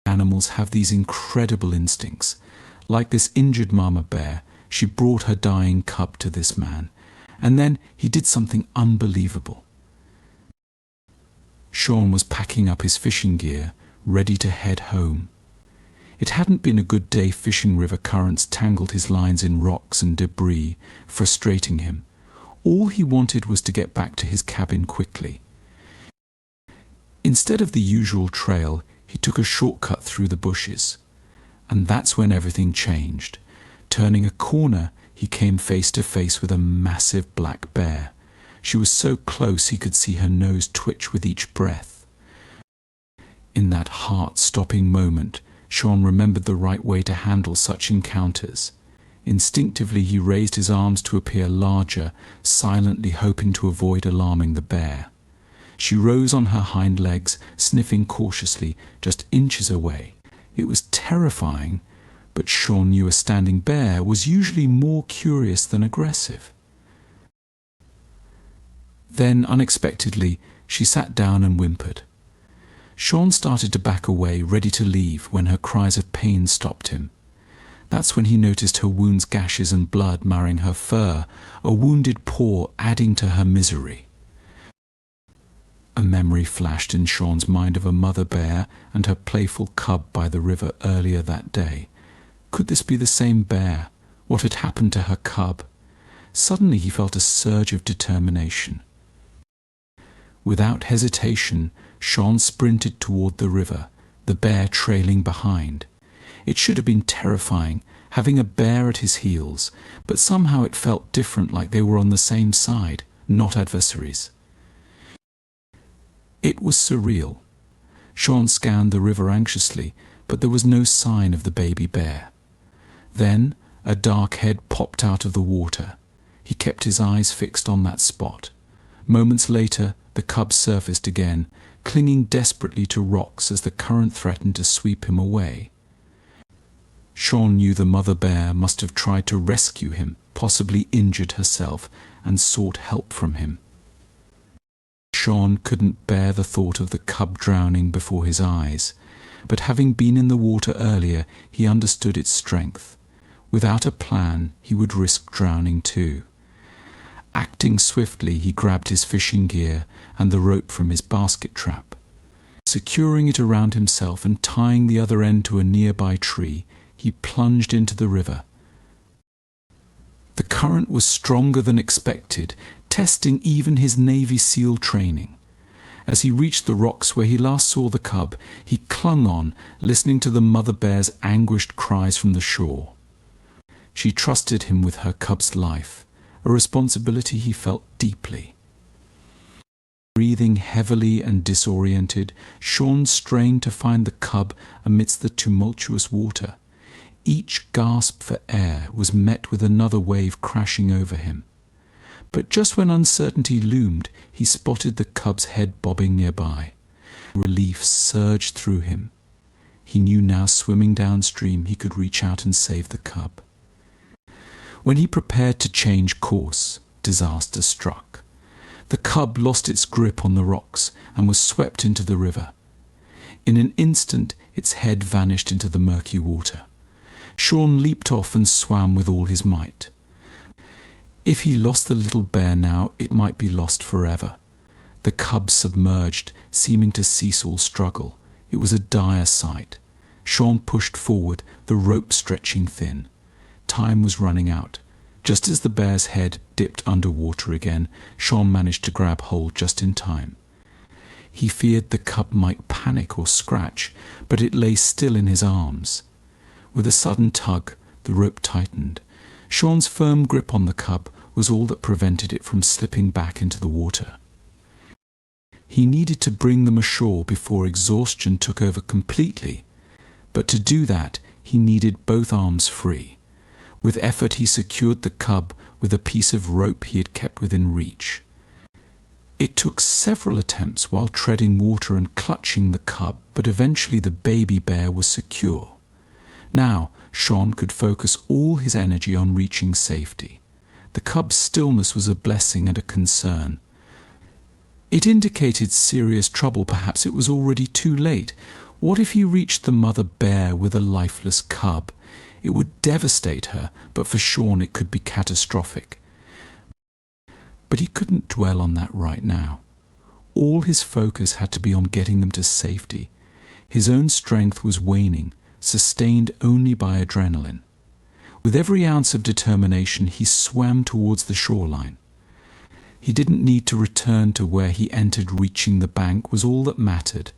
Animals have these incredible instincts. Like this injured mama bear, she brought her dying cub to this man, and then he did something unbelievable. Sean was packing up his fishing gear, ready to head home. It hadn't been a good day fishing. River currents tangled his lines in rocks and debris, frustrating him. All he wanted was to get back to his cabin quickly. Instead of the usual trail, he took a shortcut through the bushes. And that's when everything changed. Turning a corner, he came face to face with a massive black bear. She was so close he could see her nose twitch with each breath. In that heart-stopping moment, Sean remembered the right way to handle such encounters. Instinctively, he raised his arms to appear larger, silently hoping to avoid alarming the bear. She rose on her hind legs, sniffing cautiously, just inches away. It was terrifying, but Sean knew a standing bear was usually more curious than aggressive. Then, unexpectedly, she sat down and whimpered. Sean started to back away, ready to leave, when her cries of pain stopped him. That's when he noticed her wounds, gashes and blood marring her fur, a wounded paw adding to her misery. A memory flashed in Sean's mind of a mother bear and her playful cub by the river earlier that day. Could this be the same bear? What had happened to her cub? Suddenly he felt a surge of determination. Without hesitation, Sean sprinted toward the river, the bear trailing behind. It should have been terrifying, having a bear at his heels, but somehow it felt different, like they were on the same side, not adversaries. It was surreal. Sean scanned the river anxiously, but there was no sign of the baby bear. Then a dark head popped out of the water. He kept his eyes fixed on that spot. Moments later, the cub surfaced again, clinging desperately to rocks as the current threatened to sweep him away. Sean knew the mother bear must have tried to rescue him, possibly injured herself, and sought help from him. Sean couldn't bear the thought of the cub drowning before his eyes, but having been in the water earlier, he understood its strength. Without a plan, he would risk drowning too. Acting swiftly, he grabbed his fishing gear and the rope from his basket trap. Securing it around himself and tying the other end to a nearby tree, he plunged into the river. The current was stronger than expected, testing even his Navy SEAL training. As he reached the rocks where he last saw the cub, he clung on, listening to the mother bear's anguished cries from the shore. She trusted him with her cub's life, a responsibility he felt deeply. Breathing heavily and disoriented, Sean strained to find the cub amidst the tumultuous water. Each gasp for air was met with another wave crashing over him. But just when uncertainty loomed, he spotted the cub's head bobbing nearby. Relief surged through him. He knew now, swimming downstream, he could reach out and save the cub. When he prepared to change course, disaster struck. The cub lost its grip on the rocks and was swept into the river. In an instant, its head vanished into the murky water. Sean leaped off and swam with all his might. If he lost the little bear now, it might be lost forever. The cub submerged, seeming to cease all struggle. It was a dire sight. Sean pushed forward, the rope stretching thin. Time was running out. Just as the bear's head dipped underwater again, Sean managed to grab hold just in time. He feared the cub might panic or scratch, but it lay still in his arms. With a sudden tug, the rope tightened. Sean's firm grip on the cub was all that prevented it from slipping back into the water. He needed to bring them ashore before exhaustion took over completely, but to do that, he needed both arms free. With effort, he secured the cub with a piece of rope he had kept within reach. It took several attempts while treading water and clutching the cub, but eventually the baby bear was secure. Now, Sean could focus all his energy on reaching safety. The cub's stillness was a blessing and a concern. It indicated serious trouble. Perhaps it was already too late. What if he reached the mother bear with a lifeless cub? It would devastate her, but for Sean it could be catastrophic. But he couldn't dwell on that right now. All his focus had to be on getting them to safety. His own strength was waning, sustained only by adrenaline. With every ounce of determination, he swam towards the shoreline. He didn't need to return to where he entered. Reaching the bank was all that mattered,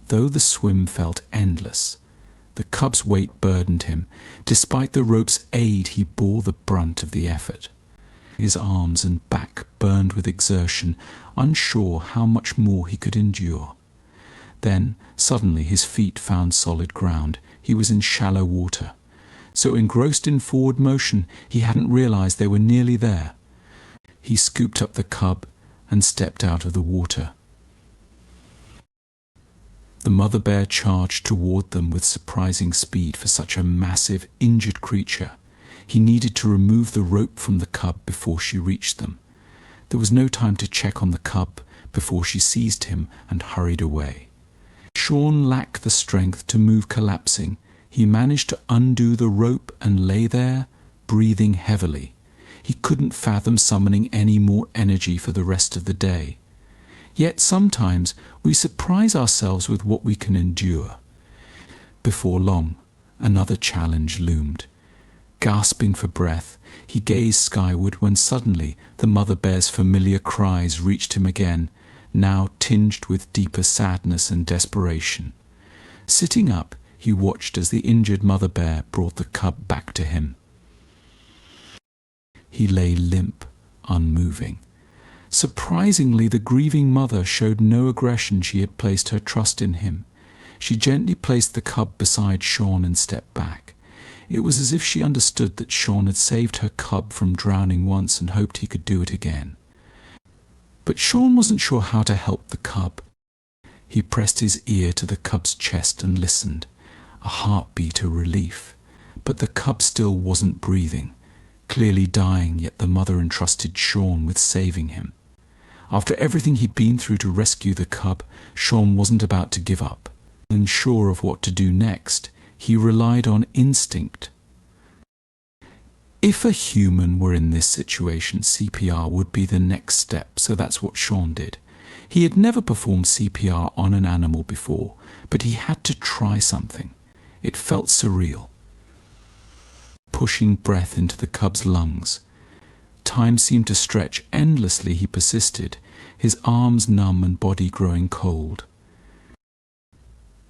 though the swim felt endless. The cub's weight burdened him. Despite the rope's aid, he bore the brunt of the effort. His arms and back burned with exertion, unsure how much more he could endure. Then, suddenly, his feet found solid ground. He was in shallow water. So engrossed in forward motion, he hadn't realized they were nearly there. He scooped up the cub and stepped out of the water. The mother bear charged toward them with surprising speed for such a massive, injured creature. He needed to remove the rope from the cub before she reached them. There was no time to check on the cub before she seized him and hurried away. Sean lacked the strength to move. Collapsing, he managed to undo the rope and lay there, breathing heavily. He couldn't fathom summoning any more energy for the rest of the day. Yet sometimes we surprise ourselves with what we can endure. Before long, another challenge loomed. Gasping for breath, he gazed skyward when suddenly the mother bear's familiar cries reached him again, now tinged with deeper sadness and desperation. Sitting up, he watched as the injured mother bear brought the cub back to him. He lay limp, unmoving. Surprisingly, the grieving mother showed no aggression. She had placed her trust in him. She gently placed the cub beside Sean and stepped back. It was as if she understood that Sean had saved her cub from drowning once and hoped he could do it again. But Sean wasn't sure how to help the cub. He pressed his ear to the cub's chest and listened, a heartbeat of relief. But the cub still wasn't breathing, clearly dying, yet the mother entrusted Sean with saving him. After everything he'd been through to rescue the cub, Sean wasn't about to give up. Unsure of what to do next, he relied on instinct. If a human were in this situation, CPR would be the next step, so that's what Sean did. He had never performed CPR on an animal before, but he had to try something. It felt surreal. Pushing breath into the cub's lungs. Time seemed to stretch endlessly. He persisted, his arms numb and body growing cold.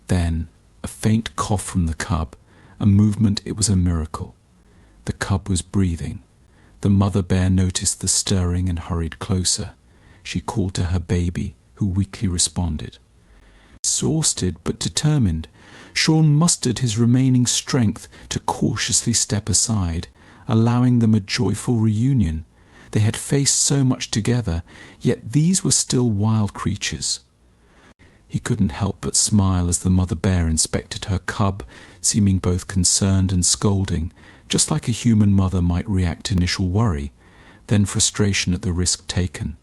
Then, a faint cough from the cub, a movement. It was a miracle. The cub was breathing. The mother bear noticed the stirring and hurried closer. She called to her baby, who weakly responded. Exhausted but determined, Sean mustered his remaining strength to cautiously step aside, allowing them a joyful reunion. They had faced so much together, yet these were still wild creatures. He couldn't help but smile as the mother bear inspected her cub, seeming both concerned and scolding, just like a human mother might react to initial worry, then frustration at the risk taken.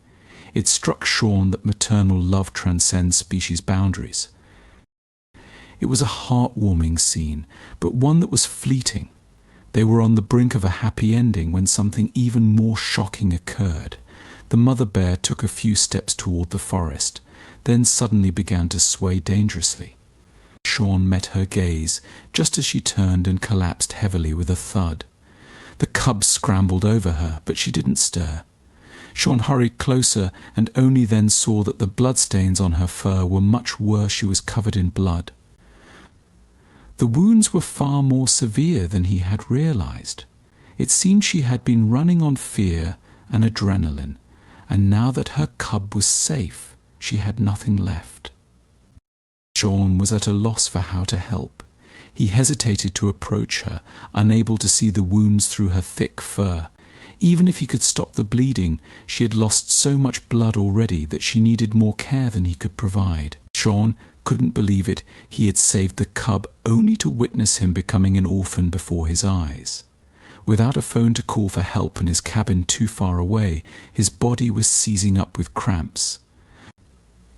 It struck Sean that maternal love transcends species boundaries. It was a heartwarming scene, but one that was fleeting. They were on the brink of a happy ending when something even more shocking occurred. The mother bear took a few steps toward the forest, then suddenly began to sway dangerously. Sean met her gaze just as she turned and collapsed heavily with a thud. The cub scrambled over her, but she didn't stir. Sean hurried closer and only then saw that the bloodstains on her fur were much worse. She was covered in blood. The wounds were far more severe than he had realized. It seemed she had been running on fear and adrenaline, and now that her cub was safe, she had nothing left. Sean was at a loss for how to help. He hesitated to approach her, unable to see the wounds through her thick fur. Even if he could stop the bleeding, she had lost so much blood already that she needed more care than he could provide. Sean couldn't believe it. He had saved the cub only to witness him becoming an orphan before his eyes. Without a phone to call for help and his cabin too far away, his body was seizing up with cramps.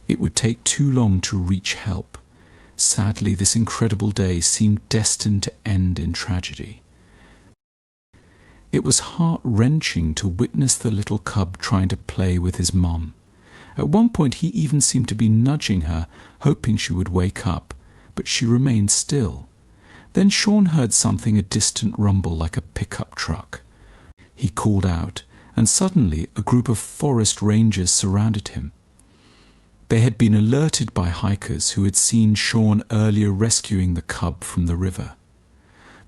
It would take too long to reach help. Sadly, this incredible day seemed destined to end in tragedy. It was heart-wrenching to witness the little cub trying to play with his mum. At one point he even seemed to be nudging her, hoping she would wake up, but she remained still. Then Sean heard something, a distant rumble like a pickup truck. He called out, and suddenly a group of forest rangers surrounded him. They had been alerted by hikers who had seen Sean earlier rescuing the cub from the river.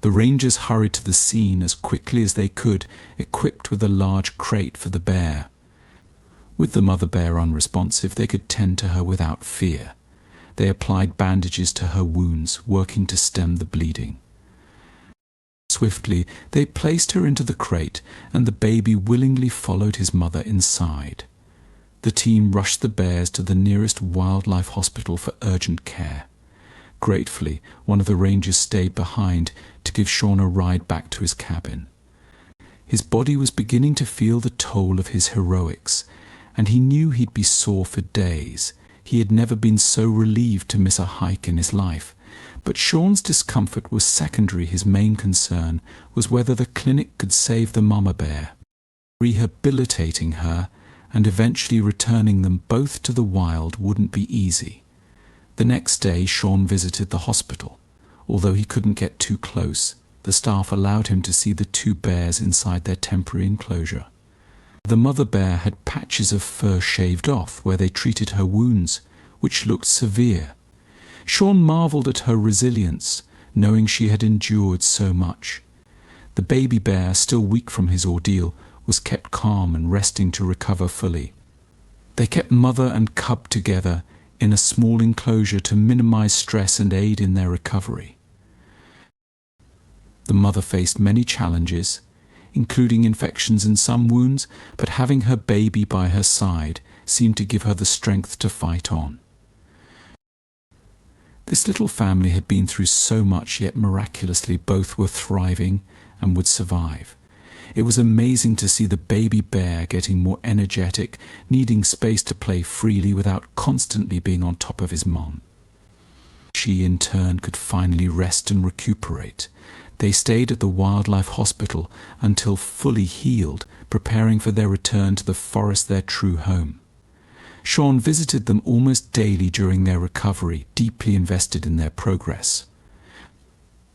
The rangers hurried to the scene as quickly as they could, equipped with a large crate for the bear. With the mother bear unresponsive, they could tend to her without fear. They applied bandages to her wounds, working to stem the bleeding. Swiftly, they placed her into the crate, and the baby willingly followed his mother inside. The team rushed the bears to the nearest wildlife hospital for urgent care. Gratefully, one of the rangers stayed behind to give Sean a ride back to his cabin. His body was beginning to feel the toll of his heroics, and he knew he'd be sore for days. He had never been so relieved to miss a hike in his life. But Sean's discomfort was secondary. His main concern was whether the clinic could save the mama bear. Rehabilitating her and eventually returning them both to the wild wouldn't be easy. The next day Sean visited the hospital. Although he couldn't get too close, the staff allowed him to see the two bears inside their temporary enclosure. The mother bear had patches of fur shaved off where they treated her wounds, which looked severe. Sean marveled at her resilience, knowing she had endured so much. The baby bear, still weak from his ordeal, was kept calm and resting to recover fully. They kept mother and cub together in a small enclosure to minimize stress and aid in their recovery. The mother faced many challenges, including infections and some wounds, but having her baby by her side seemed to give her the strength to fight on. This little family had been through so much, yet miraculously both were thriving and would survive. It was amazing to see the baby bear getting more energetic, needing space to play freely without constantly being on top of his mom. She, in turn, could finally rest and recuperate. They stayed at the wildlife hospital until fully healed, preparing for their return to the forest, their true home. Sean visited them almost daily during their recovery, deeply invested in their progress.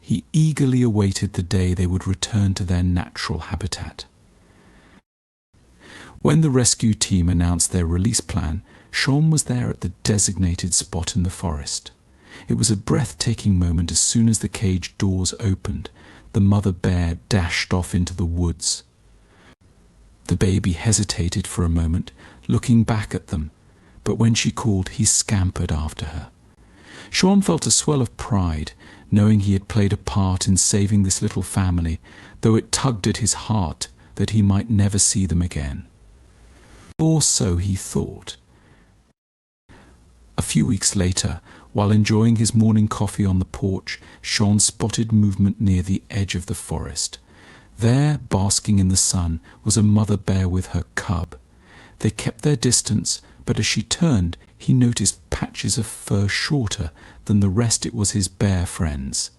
He eagerly awaited the day they would return to their natural habitat. When the rescue team announced their release plan, Sean was there at the designated spot in the forest. It was a breathtaking moment. As soon as the cage doors opened, the mother bear dashed off into the woods. The baby hesitated for a moment, looking back at them, but when she called, he scampered after her. Sean felt a swell of pride, knowing he had played a part in saving this little family, though it tugged at his heart that he might never see them again. Or so he thought. A few weeks later, while enjoying his morning coffee on the porch, Sean spotted movement near the edge of the forest. There, basking in the sun, was a mother bear with her cub. They kept their distance, but as she turned, he noticed patches of fur shorter than the rest. It was his bear friends.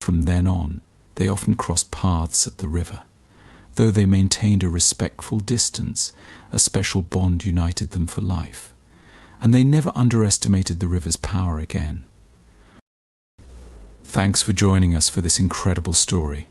From then on, they often crossed paths at the river. Though they maintained a respectful distance, a special bond united them for life. And they never underestimated the river's power again. Thanks for joining us for this incredible story.